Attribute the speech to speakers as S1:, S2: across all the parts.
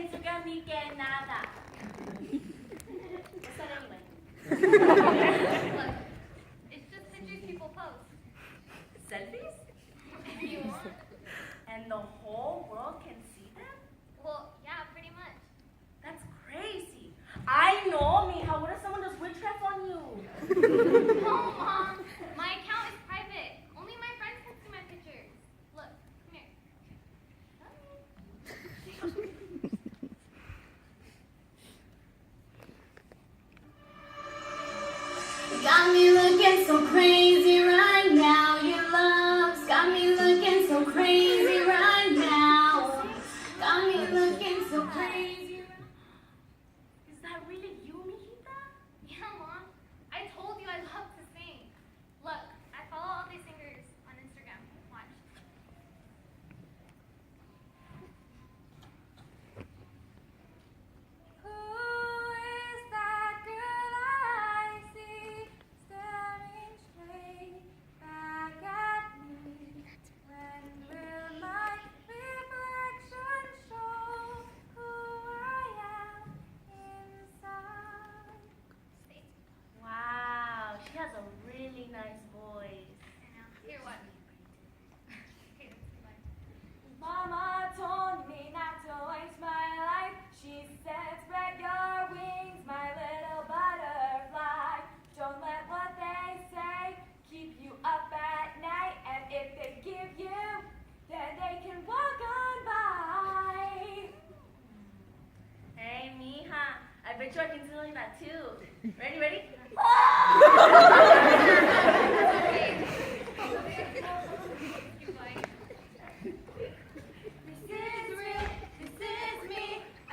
S1: Instagram ni que nada. What's that anyway?
S2: Look, it's just pictures people post.
S1: Selfies?
S2: If you want.
S1: And the whole world can see them?
S2: Well, yeah, pretty much.
S1: That's crazy. I know, mija. What if someone does witchcraft on you?
S2: No, Mom. My account is private. Only my friends can see my pictures. Look, come here.
S3: Got me looking so crazy right now. Your love's got me looking so crazy right now. Got me looking so crazy.
S1: Is that really you, mijita?
S2: Yeah, Mom. I told you I love to sing. Look, I follow all these singers on Instagram. Watch. Who is that girl I see staring straight back at me? When will my reflection show who I am inside?
S1: Wow, she has a really nice voice.
S2: Here, what?
S4: Mama told me not to waste my life. She said, spread your wings, my little butterfly. Don't let what they say keep you up at night. And if they give you, then they can walk on by.
S1: Hey, mija. I bet you I can sing like that too. Ready?
S2: Keep going.
S4: This is real, this is me.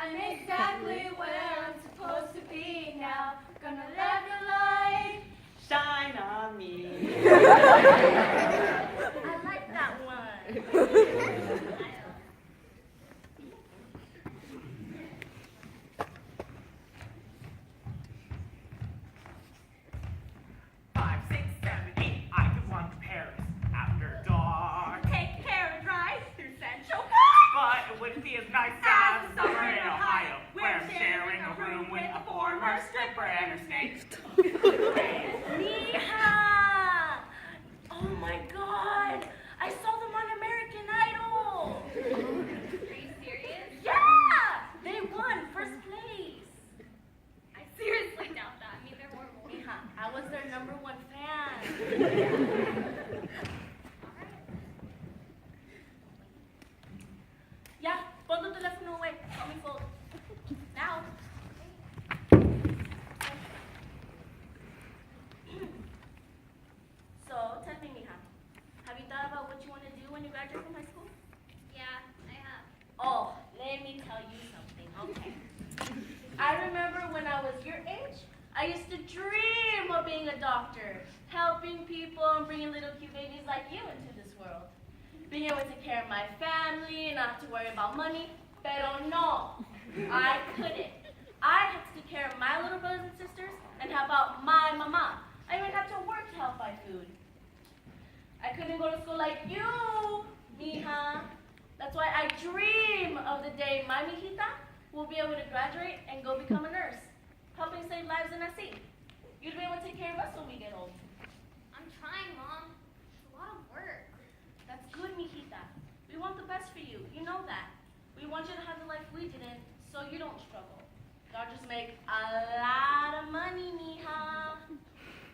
S4: I'm exactly where I'm supposed to be now. Gonna let your light.
S1: Shine on me. I like that one.
S5: 5, 6, 7, 8. I could walk to Paris after dark.
S1: Take care and drive through Central
S5: But it wouldn't be as nice as the summer in Ohio, where I'm sharing a room with a former stripper and her snake.
S1: Mija! Oh my God! I saw them on American Idol!
S2: Are you serious?
S1: Yeah! They won first place!
S2: I seriously doubt that. I mean, they're horrible.
S1: Mija, I was their #1 fan. Ya, pon tu teléfono away. Let me fold. Now. So, tell me, mija, have you thought about what you want to do when you graduate from high school?
S2: Yeah, I have.
S1: Oh, let me tell you something, okay? I remember when I was your age, I used to dream of being a doctor, helping people and bringing little cute babies like you into this world. Being able to take care of my family and not have to worry about money. Pero no, I couldn't. I had to take care of my little brothers and sisters and help out my mama. I even had to work to help buy food. I couldn't go to school like you, mija. That's why I dream of the day my mijita will be able to graduate and go become a nurse, helping save lives in así. You'd be able to take care of us when we get old.
S2: I'm trying, Mom. It's a lot of work.
S1: That's good, mijita. We want the best for you. You know that. We want you to have the life we didn't, so you don't struggle. Y'all just make a lot of money, mija.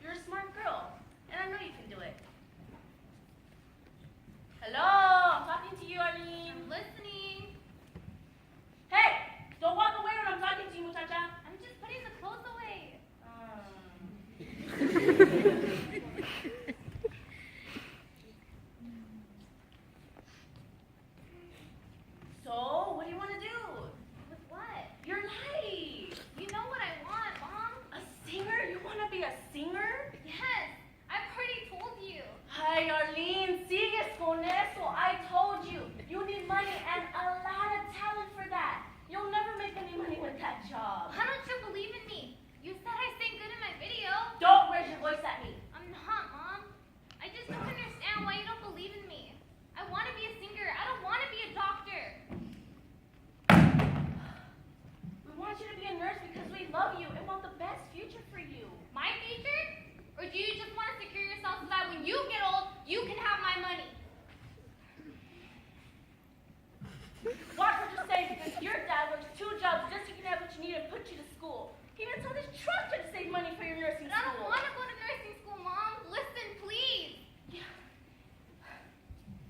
S1: You're a smart girl, and I know you can do it. Hello, I'm talking to you, Arlene.
S2: I'm listening.
S1: Hey, don't walk away when I'm talking to you, muchacha.
S2: I'm just putting the clothes away.
S1: So, what do you want to do?
S2: With what?
S1: Your life.
S2: You know what I want, Mom.
S1: A singer? You want to be a singer?
S2: Yes, I've already told you.
S1: Ay, Arlene, sigues con eso. I love you and want the best future for you.
S2: My future? Or do you just want to secure yourself so that when you get old, you can have my money?
S1: Watch what you're saying, because your dad works 2 jobs just so you can have what you need and put you to school. He even sold his tractor to save money for your nursing
S2: But I don't
S1: school.
S2: want to go to nursing school, Mom. Listen, please.
S1: Yeah.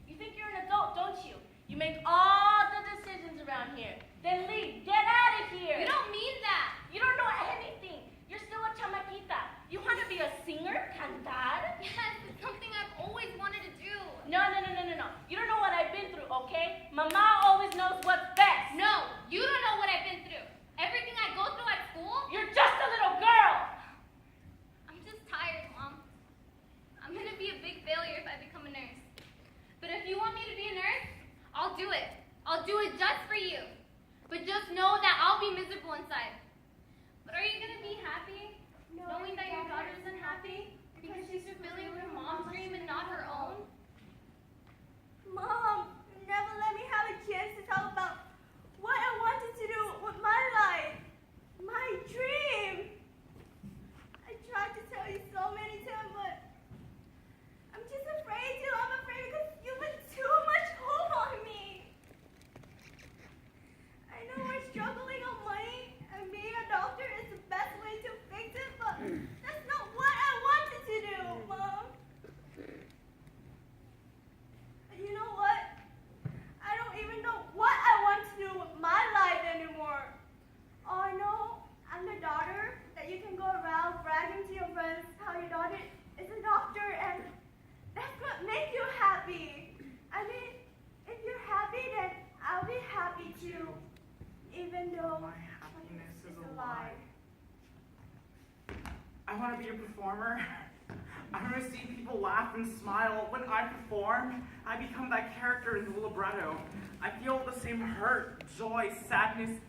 S1: You think you're an adult, don't you? You make all the decisions around here. Then leave. Get out of here.
S2: You don't mean that.
S1: You don't know anything. You're still a chamaquita. You want to be a singer, cantar?
S2: Yes, it's something I've always wanted to do.
S1: No. You don't know what I've been through, okay? Mama always knows what's best.
S2: No, you don't know what I've been through. Everything I go through at school,
S1: You're just a little girl.
S2: I'm just tired, Mom. I'm going to be a big failure if I become a nurse. But if you want me to be a nurse, I'll do it. I'll do it just for you. But just know that I'll be miserable inside. But are you going to be happy knowing that your daughter isn't happy because she's fulfilling her mom's dream and not her own?
S4: Mom, you never let me have a chance to talk about what I wanted to do with my life. My dream. I tried to tell you so many times, but I'm just afraid to. I'm afraid because you put too much hope on me. I know we're struggling on money, and being a doctor is the best way to fix it, but that's not what I wanted to do, Mom. You know what? I don't even know what I want to do with my life anymore. All I know, I'm the daughter that you can go around bragging to your friends how your daughter is a doctor, and that's what makes you happy. I mean, if you're happy, then I'll be happy too, even though
S5: My happiness is a
S4: lie.
S5: I want to be a performer. I want to see people laugh and smile. When I perform, I become that character in the libretto. I feel the same hurt, joy, sadness,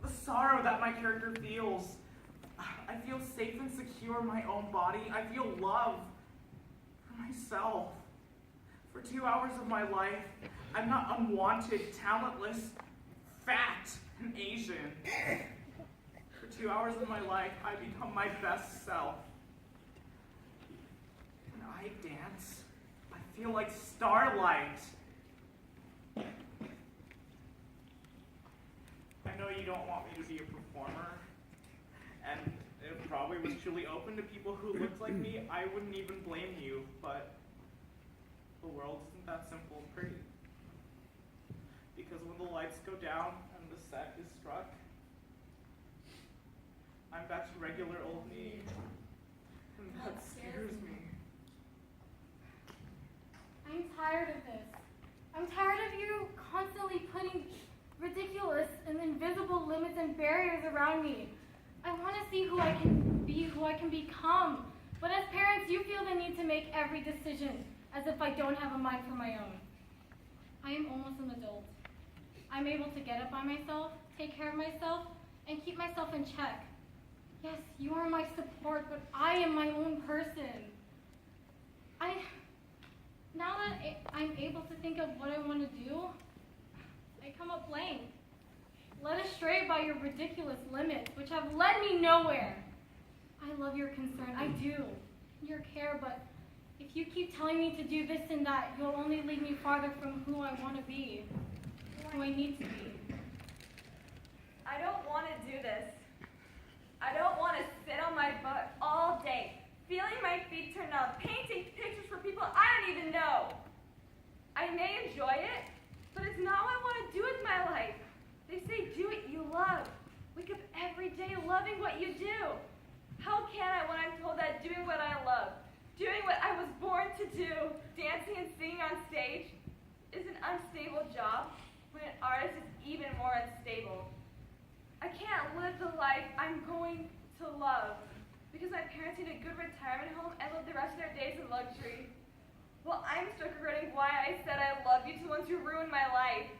S5: the sorrow that my character feels. I feel safe and secure in my own body. I feel love for myself. For 2 hours of my life, I'm not unwanted, talentless, fat, and Asian. For 2 hours of my life, I become my best self. When I dance, I feel like starlight. I know you don't want me to be a performer, and it probably was truly open to people who looked like me. I wouldn't even blame you, but the world isn't that simple and pretty. Because when the lights go down and the set is struck, I'm back to regular old me, and that scares me.
S6: I'm tired of this. I'm tired of you constantly putting ridiculous and invisible limits and barriers around me. I want to see who I can be, who I can become. But as parents, you feel the need to make every decision as if I don't have a mind for my own. I am almost an adult. I'm able to get up by myself, take care of myself, and keep myself in check. Yes, you are my support, but I am my own person. Now that I'm able to think of what I want to do, I come up blank, led astray by your ridiculous limits, which have led me nowhere. I love your concern, I do, your care, but if you keep telling me to do this and that, you'll only lead me farther from who I want to be, who I need to be.
S4: I don't want to do this. I don't want to sit on my butt all day, feeling my feet turn up, painting pictures for people I don't even know. I may enjoy it, but it's not what I want to do with my life. They say do what you love. Wake up every day loving what you do. How can I when I'm told that doing what I love, doing what I was born to do, dancing and singing on stage, is an unstable job when an artist is even more unstable? I can't live the life I'm going to love because my parents need a good retirement home and live the rest of their days in luxury. Well, I'm stuck regretting why I said I love you to the ones who ruined my life.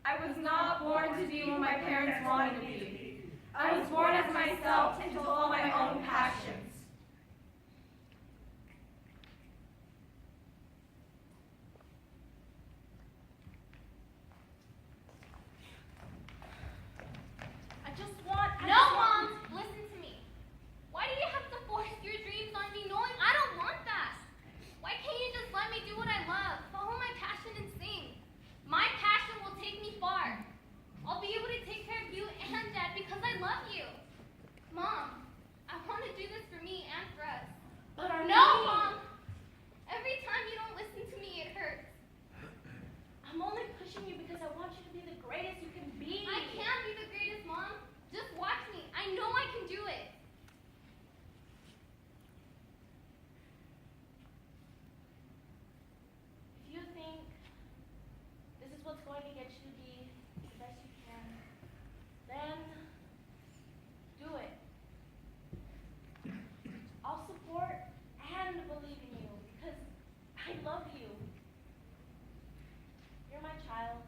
S4: I was not born to be what my parents wanted me to be. I was born as myself and to follow my own passions.
S1: I just want.
S2: No, Mom! I love you. Mom, I want to do this for me and for us.
S1: But our
S2: No, Mom. Every time you don't listen to me, it hurts.
S1: I'm only pushing you because I want you to be the greatest you can be.
S2: I can be the greatest, Mom. Just watch me. I know I can do it.
S1: If you think this is what's going to get you to be the best you can, then do it. I'll support and believe in you because I love you. You're my child.